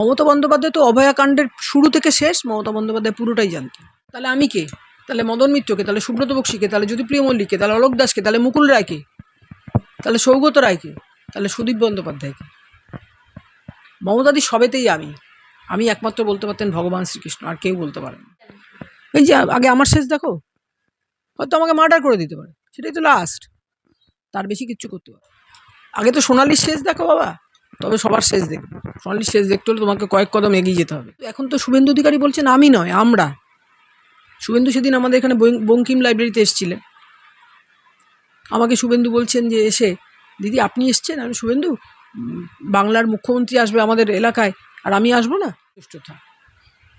মমতা বন্দ্যোপাধ্যায় তো অভয়াকাণ্ডের শুরু থেকে শেষ মমতা বন্দ্যোপাধ্যায় পুরোটাই জানতেন। তাহলে আমি কে? তাহলে মদন মিত্রকে, তাহলে সুব্রত বক্সিকে, তাহলে জ্যোতিপ্রিয় মল্লিককে, তাহলে অলোক দাসকে, তাহলে মুকুল রায়কে, তাহলে সৌগত রায়কে, তাহলে সুদীপ বন্দ্যোপাধ্যায়কে। মমতাদি সবেতেই আমি একমাত্র বলতে পারতেন ভগবান শ্রীকৃষ্ণ, আর কেউ বলতে পারেন না। এই যে আগে আমার শেষ দেখো, হয়তো আমাকে মার্ডার করে দিতে পারে, সেটাই তো লাস্ট, তার বেশি কিচ্ছু করতে পারে। আগে তো সোনালির শেষ দেখো বাবা, তবে সবার শেষ দেখবে। সোনালির শেষ দেখতে হলে তোমাকে কয়েক কদম এগিয়ে যেতে হবে। এখন তো শুভেন্দু অধিকারী বলছেন আমি নয়, আমরা। শুভেন্দু সেদিন আমাদের এখানে বঙ্কিম লাইব্রেরিতে এসেছিলেন, আমাকে শুভেন্দু বলছেন যে এসে, দিদি আপনি এসছেন? আমি শুভেন্দু, বাংলার মুখ্যমন্ত্রী আসবে আমাদের এলাকায়, আর আমি আসবো না? সুষ্ঠুতা।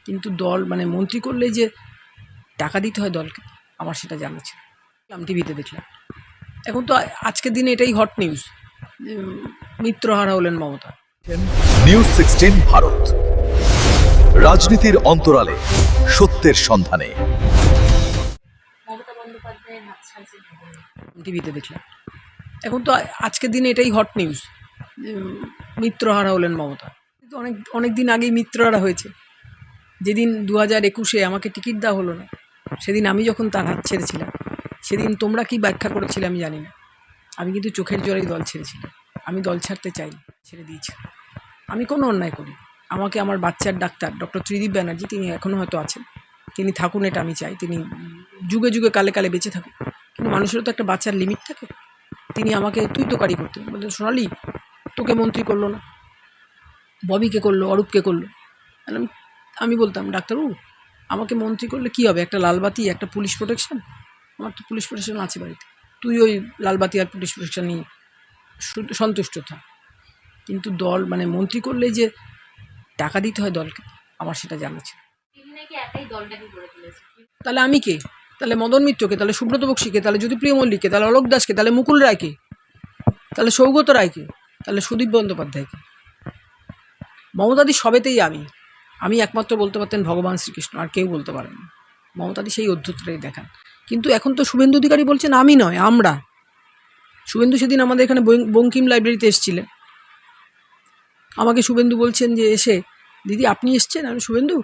কিন্তু দল মানে মন্ত্রী করলে যে টাকা দিতে হয় দলকে, আমার সেটা জানা ছিল। টিভিতে দেখলাম। এখন তো আজকের দিনে এটাই হট নিউজ, মিত্রহারা হলেন মমতা। নিউজ 16 ভারত, রাজনীতির অন্তরালে সত্যের সন্ধানে। টিভিতে দেখলাম। এখন তো আজকের দিনে এটাই হট নিউজ, মিত্রহারা হলেন মমতা। কিন্তু অনেক দিন আগেই মিত্রহারা হয়েছে। যেদিন 2021-এ আমাকে টিকিট দেওয়া হলো না, সেদিন আমি যখন তার হাত ছেড়েছিলাম, সেদিন তোমরা কি ব্যাখ্যা করেছিলে আমি জানি না। আমি কিন্তু চোখের জলেই দল ছেড়েছিলাম। আমি দল ছাড়তে চাই, ছেড়ে দিয়েছি। আমি কোনো অন্যায় করি। আমাকে আমার বাচ্চার ডাক্তার ডক্টর ত্রিদীপ ব্যানার্জি, তিনি এখনও হয়তো আছেন, তিনি থাকুন এটা আমি চাই, তিনি যুগে যুগে কালে কালে বেঁচে থাকুন। কিন্তু মানুষেরও তো একটা বাচ্চার লিমিট থাকে। তিনি আমাকে তুই তোকারি করতেন, বলতেন সোনালি তোকে মন্ত্রী করলো না, ববিকে করলো, অরূপকে করলো। আমি বলতাম ডাক্তারবাবু আমাকে মন্ত্রী করলে কী হবে? একটা লালবাতি, একটা পুলিশ প্রোটেকশন, আমার তো পুলিশ প্রোটেকশন আছে বাড়িতে, তুই ওই লালবাতি আর পুলিশ প্রোটেকশন নিয়ে সন্তুষ্ট থাক। কিন্তু দল মানে মন্ত্রী করলে যে টাকা দিতে হয় দলকে, আমার সেটা জানা ছিল। তাহলে আমি কে? তাহলে মদন মিত্রকে, তাহলে সুব্রত বক্সিকে, তাহলে জ্যোতিপ্রিয় মল্লিককে, তাহলে অলোক দাসকে, তাহলে মুকুল রায়কে, তাহলে সৌগত রায়কে, তাহলে সুদীপ বন্দ্যোপাধ্যায়কে। মমতাদি সবেতেই আমি একমাত্র বলতে পারতেন ভগবান শ্রীকৃষ্ণ, আর কেউ বলতে পারেন না। মমতাদি সেই অদ্ভুতটাই দেখান। কিন্তু এখন তো শুভেন্দু অধিকারী বলছেন আমি নয়, আমরা। শুভেন্দু সেদিন আমাদের এখানে বঙ্কিম লাইব্রেরিতে এসেছিলেন, আমাকে শুভেন্দু বলছেন যে এসে, দিদি আপনি এসছেন? আমি শুভেন্দু,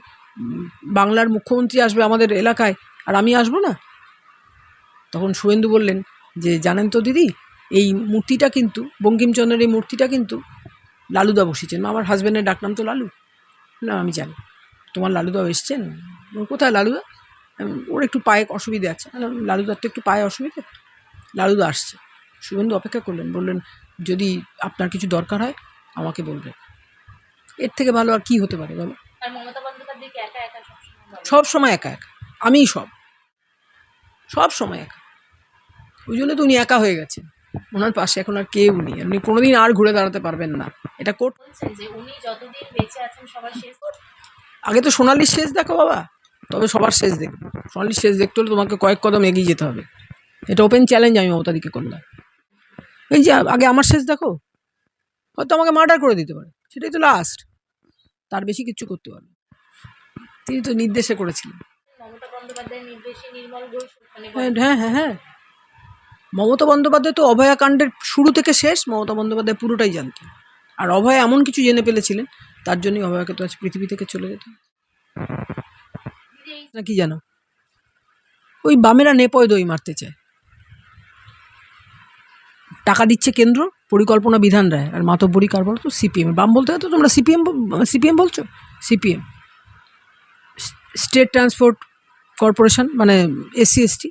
বাংলার মুখ্যমন্ত্রী আসবে আমাদের এলাকায়, আর আমি আসবো না? তখন শুভেন্দু বললেন যে জানেন তো দিদি, এই মূর্তিটা কিন্তু, বঙ্কিমচন্দ্রের এই মূর্তিটা কিন্তু লালুদা বসেছেন। আমার হাজব্যান্ডের ডাকনাম তো লালু। না আমি জানি। তোমার লালুদাও এসছেন? কোথায় লালুদা? ওর একটু পায়ে অসুবিধে আছে। লালুদার তো একটু পায়ে অসুবিধে, লালুদা আসছে। শুভেন্দু অপেক্ষা করলেন, বললেন যদি আপনার কিছু দরকার হয় আমাকে বলবেন। এর থেকে ভালো আর কি হতে পারে বলো? সব সময় একা একা, আমিই সব সময় একা। ওই জন্য তো উনি একা হয়ে গেছেন, ওনার পাশে এখন আর কেউ নেই, আপনি কোনোদিন আর ঘুরে দাঁড়াতে পারবেন না। এটা কোর্ট আগে তো সোনালির শেষ দেখো বাবা, তবে সবার শেষ দেখবে। সোনালির শেষ দেখতে হলে তোমাকে কয়েক কদম এগিয়ে যেতে হবে। এটা ওপেন চ্যালেঞ্জ আমি মমতাদিকে করলাম। এই যে আগে আমার শেষ দেখো, হয়তো আমাকে মার্ডার করে দিতে পারে, সেটাই তো লাস্ট, তার বেশি কিচ্ছু করতে পারবে। তিনি তো নির্দেশে করেছিলেন। হ্যাঁ, মমতা বন্দ্যোপাধ্যায় তো অভয়াকাণ্ডের শুরু থেকে শেষ মমতা বন্দ্যোপাধ্যায় পুরোটাই জানতেন। আর অভয় এমন কিছু জেনে ফেলেছিলেন, তার জন্যই অভয়কে তো আজ পৃথিবী থেকে চলে যেত না। কি জানো, ওই বামেরা নেপয় দই মারতে চায়, টাকা দিচ্ছে কেন্দ্র, পরিকল্পনা বিধান রায়, আর মাতব্বরি কার বলো তো? সিপিএম। বাম বলতে হয় তো, তোমরা সিপিএম বলছো। সিপিএম, স্টেট ট্রান্সপোর্ট কর্পোরেশন, মানে এসটি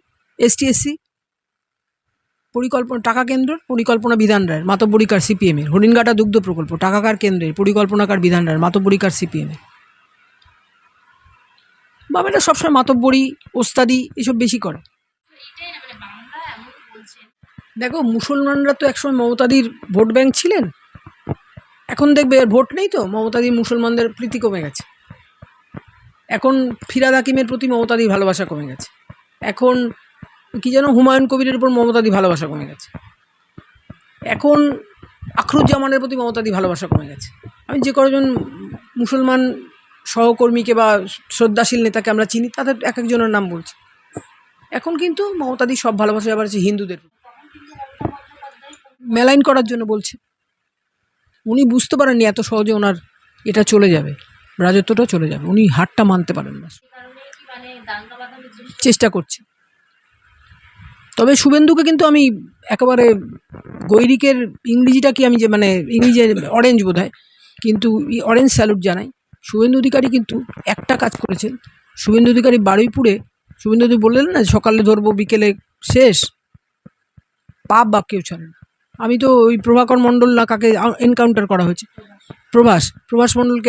পরিকল্পনা, টাকা কেন্দ্রের, পরিকল্পনা বিধান রায়ের, মাতব্বরিকার সিপিএমের। হরিণঘাটা দুগ্ধ প্রকল্প, টাকাকার কেন্দ্রের, পরিকল্পনাকার বিধান রায়ের, মাতব্বরিকার সিপিএমের। বামেরা সবসময় মাতব্বরি, ওস্তাদি এসব বেশি করে। দেখো মুসলমানরা তো একসময় মমতাদির ভোট ব্যাংক ছিলেন, এখন দেখবে এর ভোট নেই তো, মমতাদি মুসলমানদের প্রীতি কমে গেছে। এখন ফিরহাদ হাকিমের প্রতি মমতাদির ভালোবাসা কমে গেছে। এখন কি যেন হুমায়ুন কবিরের উপর মমতাদি ভালোবাসা কমে গেছে। এখন আখরুজ্জামানের প্রতি মমতাদি ভালোবাসা কমে গেছে। আমি যে কজন মুসলমান সহকর্মীকে বা শ্রদ্ধাশীল নেতাকে আমরা চিনি, তাদের এক একজনের নাম বলছি। এখন কিন্তু মমতাদি সব ভালোবাসা আবার হিন্দুদের মেলাইন করার জন্য বলছে। উনি বুঝতে পারেননি এত সহজে ওনার এটা চলে যাবে, রাজত্বটা চলে যাবে। উনি হারটা মানতে পারেন না, এই কারণে কি মানে দাঙ্গা বাঁধানোর চেষ্টা? চেষ্টা করছে। তবে শুভেন্দুকে কিন্তু আমি একেবারে গৈরিকের ইংরেজিটা কি আমি যে মানে ইংরেজি অরেঞ্জ বোধ হয়, কিন্তু অরেঞ্জ স্যালুট জানাই। শুভেন্দু অধিকারী কিন্তু একটা কাজ করেছেন। শুভেন্দু অধিকারী বারুইপুরে শুভেন্দু অধিকারী বললেন না সকালে ধরবো বিকেলে শেষ, পাপ বা কেউ ছাড়ে না। আমি তো ওই প্রভাকর মণ্ডল না কাকে এনকাউন্টার করা হয়েছে, প্রভাস মণ্ডলকে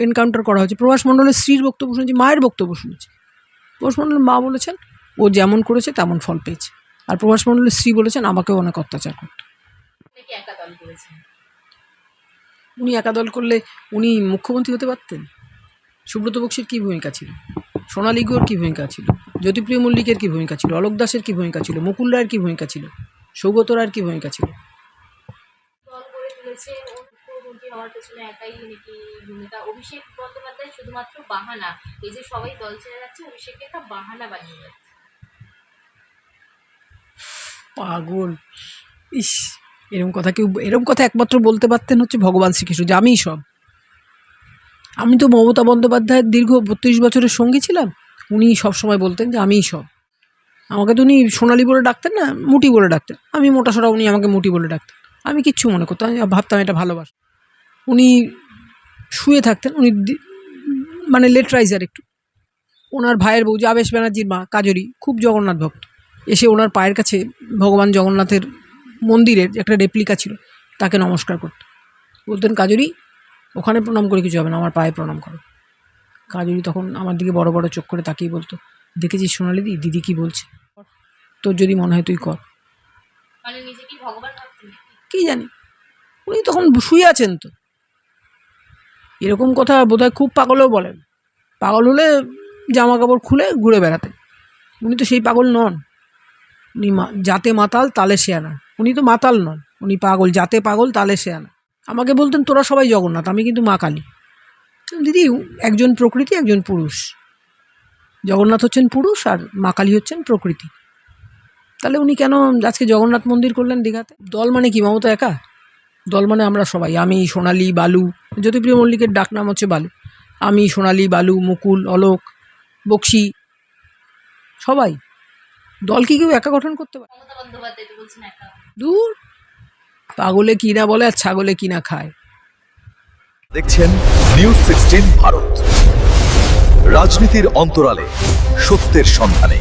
এনকাউন্টার করা হয়েছে। প্রভাস মণ্ডলের স্ত্রীর বক্তব্য শুনেছি, মায়ের বক্তব্য শুনেছি। প্রভাস মণ্ডলের মা বলেছেন ও যেমন করেছে তেমন ফল পেয়েছে, আর প্রভাস মণ্ডলের স্ত্রী বলেছেন আমাকেও অনেক অত্যাচার করত। নাকি একা দল করেছেন? উনি একা দল করলে উনি মুখ্যমন্ত্রী হতে পারতেন। সুব্রত বক্সির কী ভূমিকা ছিল, সোনালী গুহর কী ভূমিকা ছিল, জ্যোতিপ্রিয় মল্লিকের কী ভূমিকা ছিল, অলোক দাসের কী ভূমিকা ছিল, মুকুল রায়ের কী ভূমিকা ছিল, সৌগত রায়ের কী ভূমিকা ছিল। দল গড়ে তুলেছে, ও মুখ্যমন্ত্রী হওয়ার পেছনে একাই নাকি ভূমিকা। অভিষেক বন্দ্যোপাধ্যায় শুধুমাত্র বাহানা, এই যে সবাই দল ছেড়ে যাচ্ছে অভিষেককে একটা বাহানা বানিয়ে যাচ্ছে। পাগল, ইস, এরকম কথা একমাত্র বলতে পারতেন হচ্ছে ভগবান শ্রীকৃষ্ণ, যে আমিই সব। আমি তো মমতা বন্দ্যোপাধ্যায়ের দীর্ঘ 32 বছরের সঙ্গী ছিলাম। উনি সবসময় বলতেন যে আমিই সব। আমাকে তো উনি সোনালি বলে ডাকতেন না, মুটি বলে ডাকতেন। আমি মোটা সোটা, উনি আমাকে মুটি বলে ডাকতেন। আমি কিচ্ছু মনে করতাম, আমি ভাবতাম এটা ভালোবাসা। উনি শুয়ে থাকতেন, উনি মানে লেট রাইজার একটু। ওনার ভাইয়ের বউ যে আবেশ ব্যানার্জির মা কাজরি খুব জগন্নাথ ভক্ত, এসে ওনার পায়ের কাছে ভগবান জগন্নাথের মন্দিরের একটা রেপ্লিকা ছিল, তাকে নমস্কার করত। বলতেন কাজরি ওখানে প্রণাম করে কিছু হবে না, আমার পায়ে প্রণাম করো। কাজরি তখন আমার দিকে বড় বড় চোখ করে তাকিয়ে বলতো, দেখেছিস সোনালি দিদি কী বলছে, তোর যদি মনে হয় তুই কর। মানে নিজেকে ভগবান ভাবতেন। কী জানি, উনি তখন শুয়ে আছেন তো। এরকম কথা বোধহয় খুব পাগলেও বলেন। পাগল হলে জামা কাপড় খুলে ঘুরে বেড়াতেন। উনি তো সেই পাগল নন। উনি যাতে মাতাল তালে শেয়ানা। উনি তো মাতাল নন, উনি পাগল, যাতে পাগল তালে শেয়ানা। আমাকে বলতেন তোরা সবাই জগন্নাথ, আমি কিন্তু মা কালী। দিদি একজন প্রকৃতি, একজন পুরুষ। জগন্নাথ হচ্ছেন পুরুষ আর মা কালী হচ্ছেন প্রকৃতি। তাহলে উনি কেন আজকে জগন্নাথ মন্দির করলেন দীঘাতে? দল মানে কি মমতা একা? দল মানে আমরা সবাই, আমি, সোনালি, বালু। জ্যোতিপ্রিয় মল্লিকের ডাক নাম হচ্ছে বালু। আমি, সোনালি, বালু, মুকুল, অলোক, বক্সি, সবাই। দল কি কেউ একা গঠন করতে পারে? মমতা বন্দ্যোপাধ্যায় তো বলছেন একা। দূর, পাগলে কি না বলে আর ছাগলে কি না খায়। দেখছেন নিউজ 16 ভারত, রাজনীতির অন্তরালে সত্যের সন্ধানে।